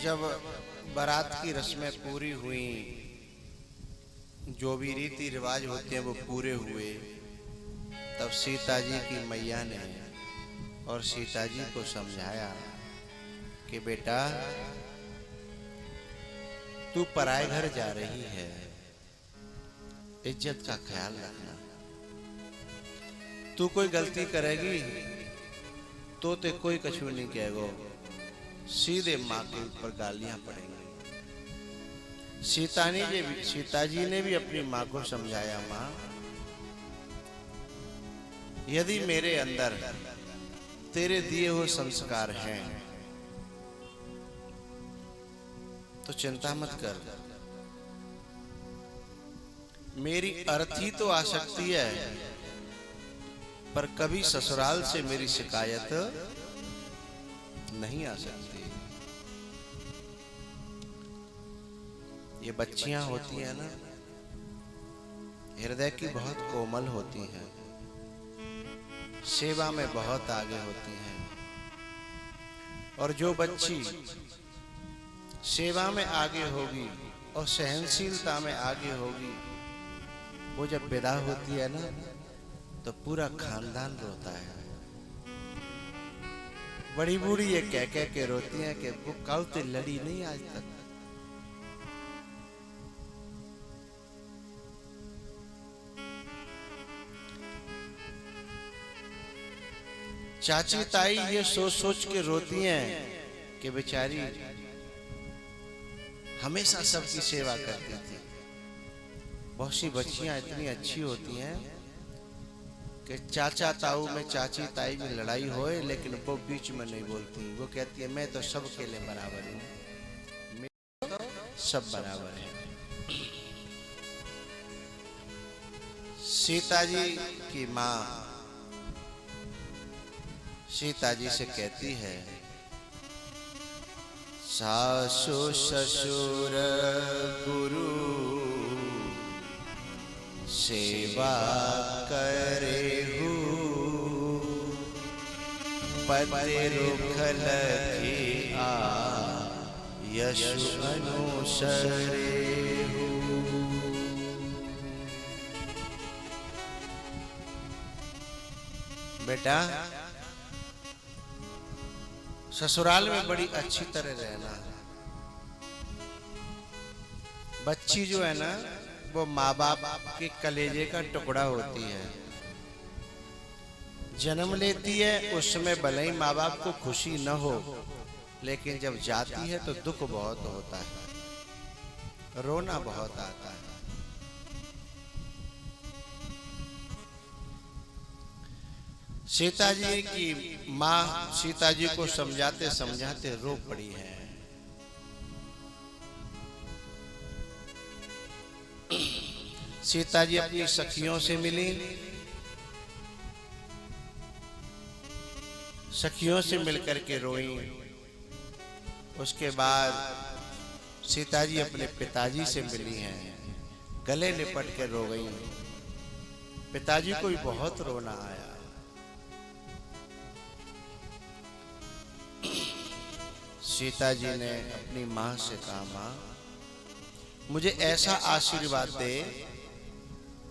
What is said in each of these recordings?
जब बारात की रस्में पूरी हुई, जो भी रीति रिवाज होते हैं वो पूरे हुए, तब सीता जी की मैया ने और सीता जी को समझाया कि बेटा तू पराए घर जा रही है, इज्जत का ख्याल रखना। तू कोई गलती करेगी तो ते कोई कछु नहीं कहेगो, सीधे माँ के ऊपर गालियां पड़ेंगी। सीता जी ने भी अपनी माँ को समझाया, माँ यदि मेरे अंदर तेरे दिए हुए संस्कार हैं तो चिंता मत कर। मेरी अर्थी तो आ सकती है, पर कभी ससुराल से मेरी शिकायत नहीं आ सकती। ये बच्चियां होती हैं ना, हृदय की बहुत कोमल होती हैं, सेवा में बहुत आगे होती हैं। और जो बच्ची सेवा में आगे होगी और सहनशीलता में आगे होगी, वो जब विदा होती है ना तो पूरा खानदान रोता है। बड़ी बूढ़ी ये कह कह के रोती हैं कि वो कल तो लड़ी नहीं आज तक। चाची ताई ये सोच सोच के रोती हैं कि बेचारी हमेशा सबकी सेवा करती थी। बहुत सी बच्चियां इतनी अच्छी होती हैं कि चाचा ताऊ में, चाची ताई में लड़ाई होए लेकिन वो बीच में नहीं बोलती। वो कहती है मैं तो सबके लिए बराबर हूँ, मैं तो सब बराबर है। सीता जी की माँ सीता जी से कहती है, सासु ससुर गुरु सेवा करे हूँ, पति रुख लखी आ यशु अनुसरे हूँ। बेटा ससुराल में बड़ी अच्छी तरह रहना। बच्ची जो है ना वो माँ बाप के कलेजे का टुकड़ा होती है। जन्म लेती है उसमें भले ही माँ बाप को खुशी न हो, लेकिन जब जाती है तो दुख बहुत होता है, रोना बहुत आता है। सीता जी की माँ सीता जी को समझाते समझाते रो पड़ी है। सीता जी अपनी सखियों से मिली, सखियों से मिलकर के रोई। उसके बाद सीता जी अपने पिताजी से मिली हैं, गले लिपट के रो गई। पिताजी को भी बहुत रोना आया। सीता जी ने अपनी माँ से कहा, माँ मुझे ऐसा आशीर्वाद दे,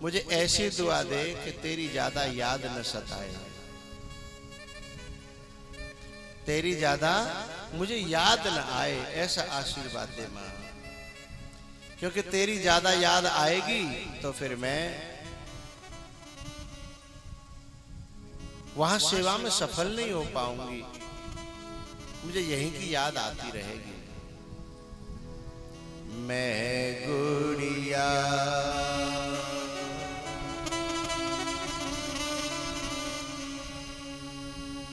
मुझे ऐसी दुआ दे कि तेरी ज्यादा याद न सताए, तेरी ज्यादा मुझे याद न आए, ऐसा आशीर्वाद दे माँ। क्योंकि तेरी ज्यादा याद आएगी तो फिर मैं वहां सेवा में सफल नहीं हो पाऊंगी, मुझे यहीं की याद आती रहेगी। मैं गुड़िया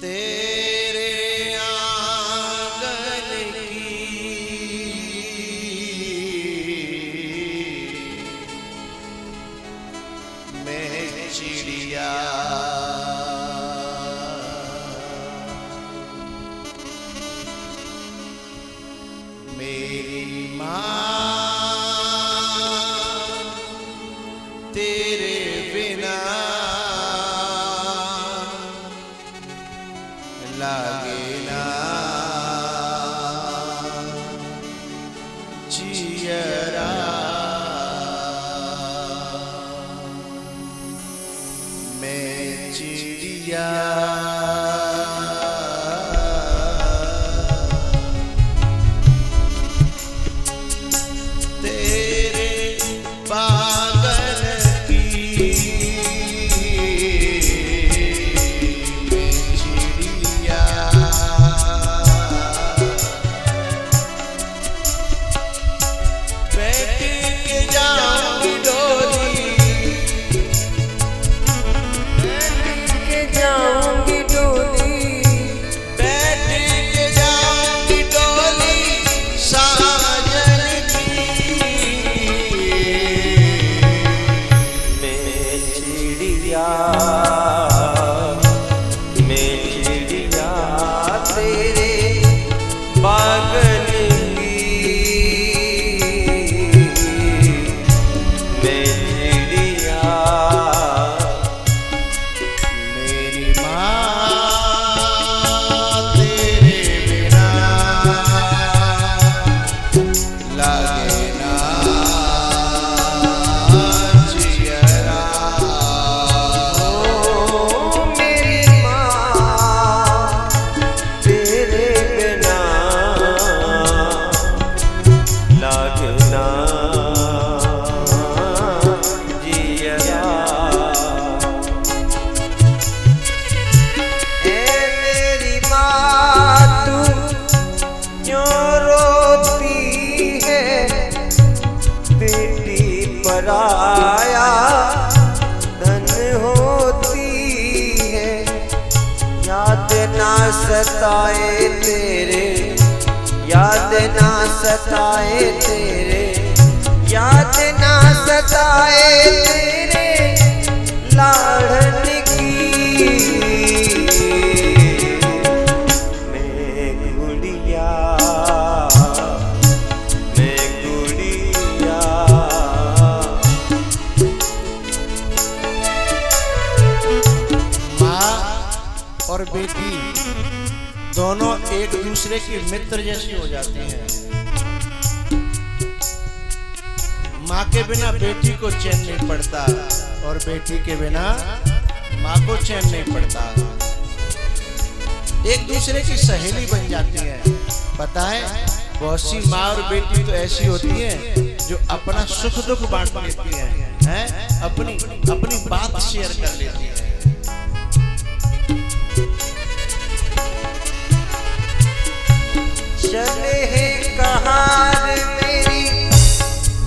तेरे आंगन की, मैं चिड़िया मेरी माँ तेरे बिना लागे ना जियरा मैं चिड़िया पराया धन होती है, याद ना सताए तेरे, याद ना सताए तेरे, याद ना सताए तेरे लाड़न की मैं गुड़िया और बेटी दोनों एक दूसरे की मित्र जैसी हो जाती हैं। माँ के बिना बेटी को चैन नहीं पड़ता और बेटी के बिना माँ को चैन नहीं पड़ता। एक दूसरे की सहेली बन जाती है। पता है बहुत सी माँ और बेटी तो ऐसी होती हैं जो अपना सुख दुख बांट लेती हैं, अपनी बात शेयर कर लेती हैं। चले हैं कहार मेरी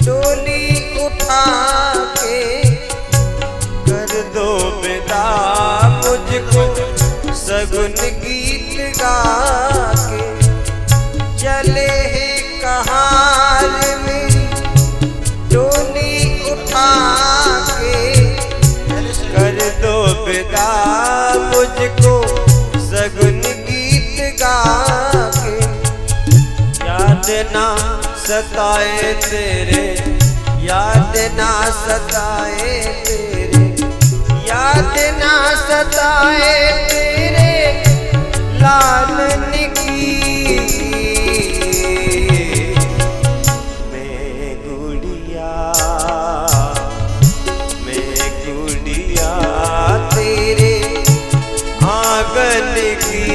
डोली उठा के, कर दो विदा मुझको सगुन गीत गा के। चले हैं कहार मेरी डोली उठा के, कर दो विदा मुझको सगुन गीत गा के। याद ना सताए तेरे, याद ना सताए तेरे, याद ना सताए तेरे लालन की मैं गुड़िया तेरे आंगन की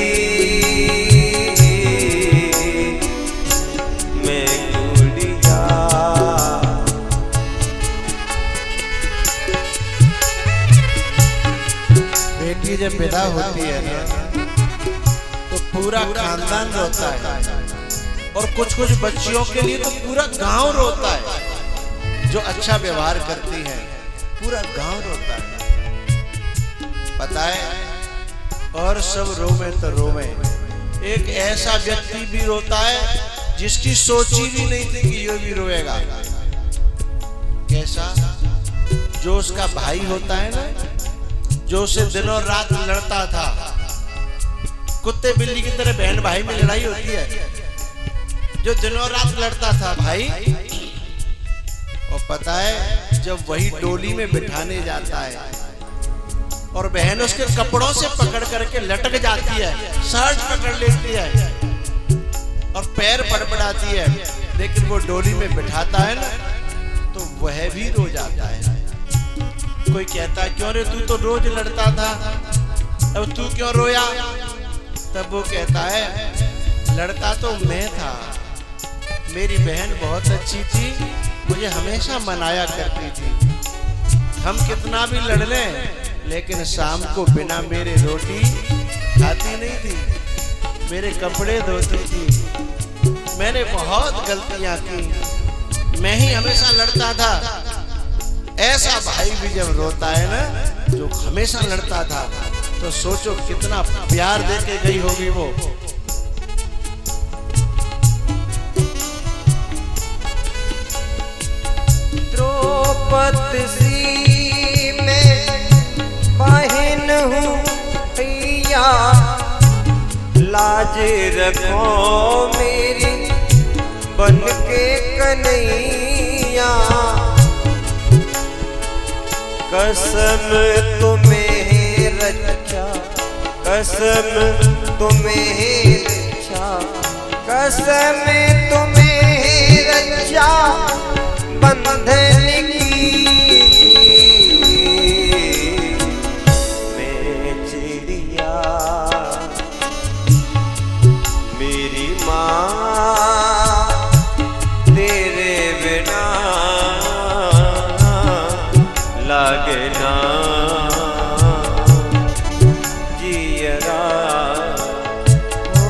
जब विदा होती है ना तो पूरा खानदान रोता है और कुछ कुछ बच्चियों के लिए तो पूरा गांव रोता है। जो अच्छा व्यवहार करती है पूरा गांव रोता है। पता है और सब रोवे तो रोवे। एक ऐसा व्यक्ति भी रोता है जिसकी सोची भी नहीं थी कि ये भी रोएगा। कैसा? जो उसका भाई होता है ना, जो उसे दिनों रात लड़ता था। कुत्ते बिल्ली की तरह बहन भाई में लड़ाई होती है। जो दिनों रात लड़ता था भाई, और पता है जब वही डोली में बिठाने जाता है और बहन उसके कपड़ों से पकड़ करके लटक जाती है, शर्ट पकड़ लेती है और पैर बड़बड़ाती है, लेकिन वो डोली में बिठाता है ना तो वह भी रो जाता है। कोई कहता है क्यों रे, तू तो रोज लड़ता था, अब तू क्यों रोया? तब वो कहता है लड़ता तो मैं था, मेरी बहन बहुत अच्छी थी, मुझे हमेशा मनाया करती थी। हम कितना भी लड़ लें लेकिन शाम को बिना मेरे रोटी खाती नहीं थी, मेरे कपड़े धोती थी। मैंने बहुत गलतियां की, मैं ही हमेशा लड़ता था। ऐसा भाई भी जब रोता है ना, जो हमेशा लड़ता था, तो सोचो कितना प्यार देके गई होगी वो। द्रौपदी सी मैं बहन हूँ भैया, लाज रखो मेरी बन के कन्हैया। कसम तुम्हें रक्षा, कसम तुम्हें रक्षा, कसम तुम्हें रक्षा बंधन की। मैं चिड़िया मेरी माँ तेरे बिना लागे ना जियरा।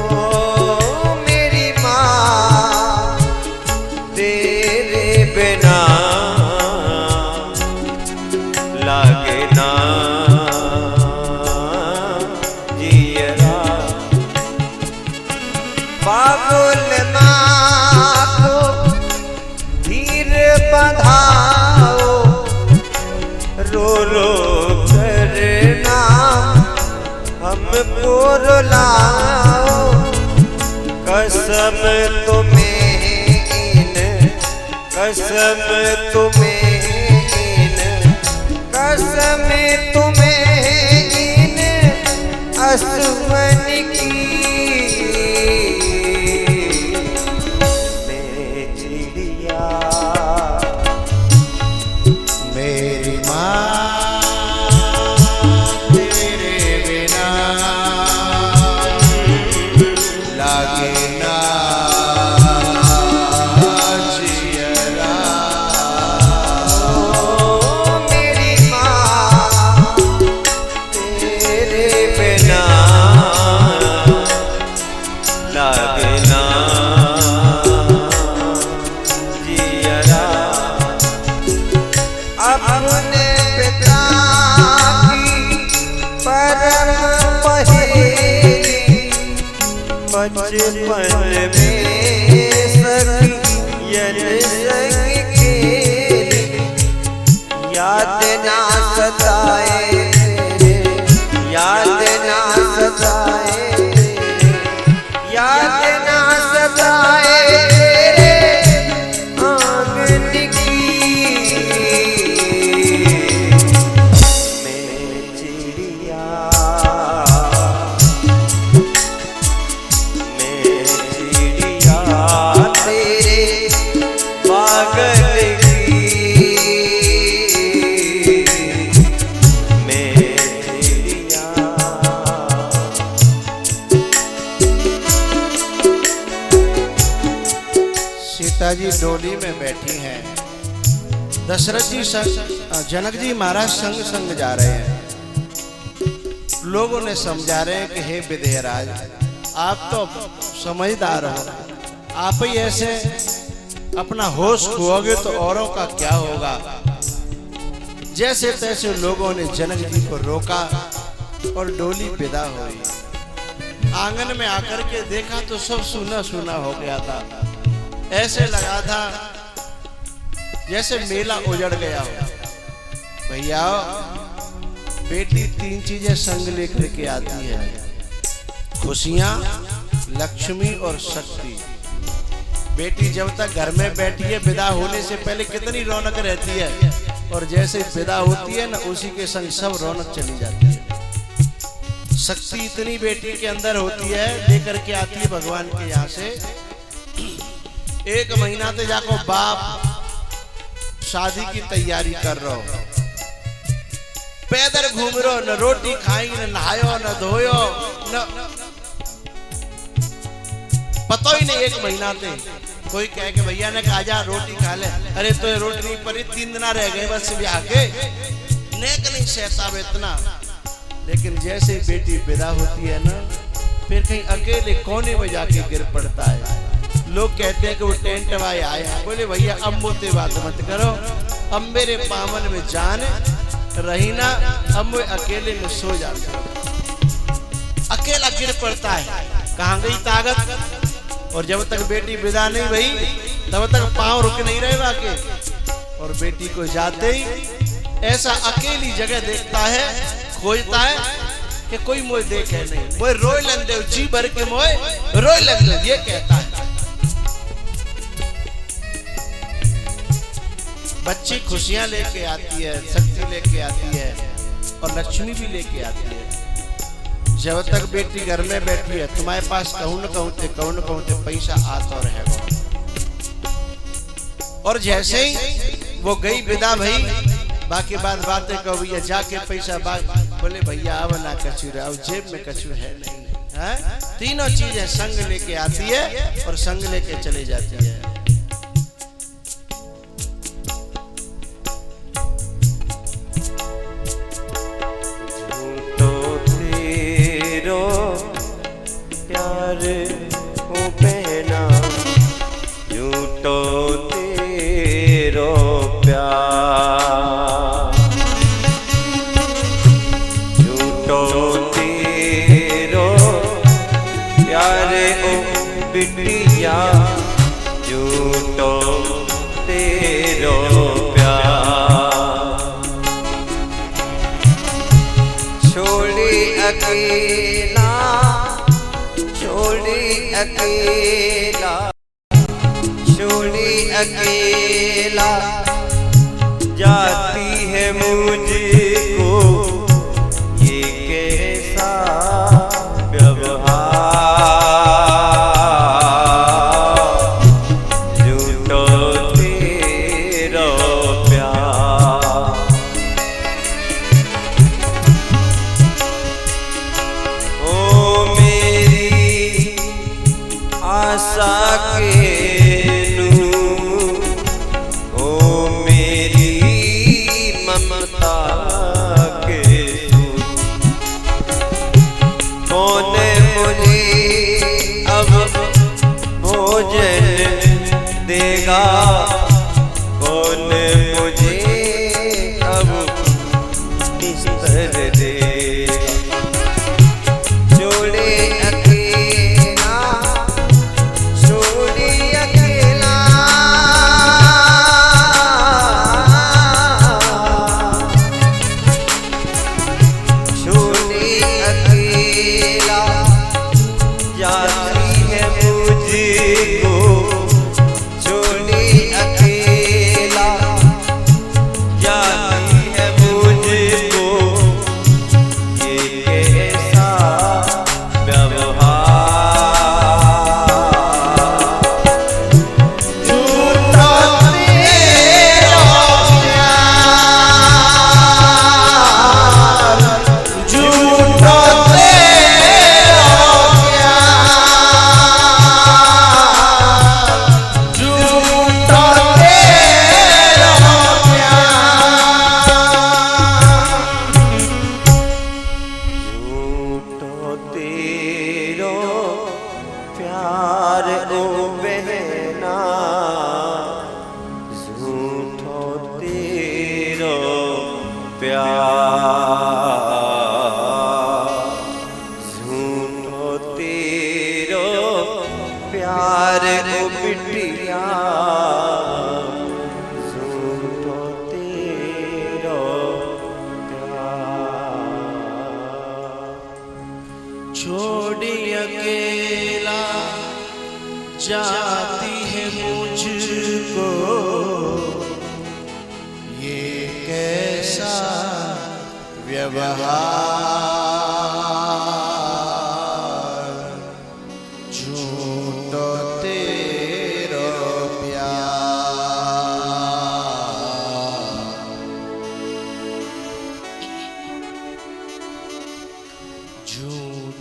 ओ मेरी माँ तेरे बिना लागे ना जियरा। बाबुल माँ को धीर बंधाओ, रो रो करना हमको रुलाओ। कसम तुम्हें इन, कसम तुम्हें इन, कसम तुम्हें इन असमन की। मैं चिड़िया मेरी माँ तेरे बिना लागे ना जियरा। ओ मेरी माँ तेरे बिना लागे ना जियरा। अपने पिता की परम पहेली बचपन में सखियन संग खेली। याद ना सताए तेरे, याद ना सताए तेरे, याद ना सताए तेरे आंगन की। मैं चिड़िया तेरे पागल की। मैं चिड़िया सीता जी डोली में बैठी हैं, दशरथ जी जनक जी महाराज संग संग जा रहे हैं। लोगों ने समझा रहे हैं कि हे विदेहराज, आप तो समझदार हो, आप ही ऐसे अपना होश खोओगे तो औरों का क्या होगा। जैसे तैसे लोगों ने जनक जी को रोका और डोली विदा हुई। आंगन में आकर के देखा तो सब सूना सूना हो गया था। ऐसे लगा था जैसे मेला उजड़ गया हो। भैया बेटी तीन चीजें संग लेकर के आती है, खुशियां, लक्ष्मी और शक्ति। बेटी जब तक घर में बैठी है विदा होने से पहले कितनी रौनक रहती है, और जैसे विदा होती है ना उसी के संग सब रौनक चली जाती है। शक्ति इतनी बेटी के अंदर होती है, लेकर के आती है भगवान के यहाँ से 1 महीना ते जाको बाप शादी की तैयारी कर रहो, पैदल घूम रहो, न रोटी खाई, न नहायो, न धोयो, न पता ही नहीं। 1 महीना ते कोई कहे कि भैया ने कहा जा रोटी खा ले, अरे तो रोटी नहीं पड़ी, 3 दिन रह गए बस ब्याह के, नेक नहीं सहता इतना। लेकिन जैसे ही बेटी विदा होती है ना, फिर कहीं अकेले कोने में जाके गिर पड़ता है। लोग कहते हैं कि वो टेंट वाले आए हैं। बोले भैया अब मुझसे बात मत करो, अब मेरे पावन में जान रही ना, अब वो अकेले में सो जाता, अकेला गिर पड़ता है। कहाँ गई ताकत? और जब तक बेटी विदा नहीं भई तब तक पांव रुक नहीं रहे वाके। और बेटी को जाते ही ऐसा अकेली जगह देखता है, खोजता है कि कोई मोए देखे नहीं, मोए रोए लंदे जी भर के मोए रोए लंदे, ये कहता है। बच्ची खुशियां लेके आती है, शक्ति लेके आती है और लक्ष्मी भी लेके आती है। जब तक बेटी घर में बैठी है तुम्हारे पास कहूं न कहूं पैसा आता रहेगा। और जैसे ही वो गई विदा भई, बाकी बातें कहो भैया जाके पैसा बोले भैया अब ना कछु रहा, जेब में कछु है नहीं है। तीनों चीजें संग लेके आती है और संग लेके चले जाती है। प्यार हो बहना, यूं तो तेरो प्यार, यूं तो तेरो प्यार हो बिटिया, यूं तो तेरो प्यार। छोड़ी अकेला, छोड़ी अकेला, छोड़ी अकेला जाती है मुझको, ये कैसा व्यवहार, झूठो तेरा प्यार। ओ मेरी आशा के नूर, ओ मेरी ममता के सूर, कौन मुझे अब भोजन देगा, कौन मुझे अब बिस्तर देगा। छोड़े अकेला, छोड़े अकेला, छोड़े अकेला जाती है मुझको, छोड़े अकेला जाती है मुझको, ये कैसा व्यवहार। झूठा तेरा प्यार, झूठा तेरा प्यार, झूठा तेरा प्यार। झूठो तेरो प्यार, झूठो तेरो प्यार, झूठो तेरो प्यार ओ बिटिया, झूठो तेरो प्यार। छोड़ी अकेला जाती है मुझको, ये कैसा व्यवहार, झूठो तेरो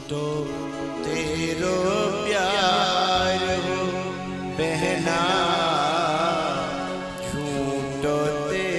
झूठो तेरो प्यार हो बहना, झूठो तेरो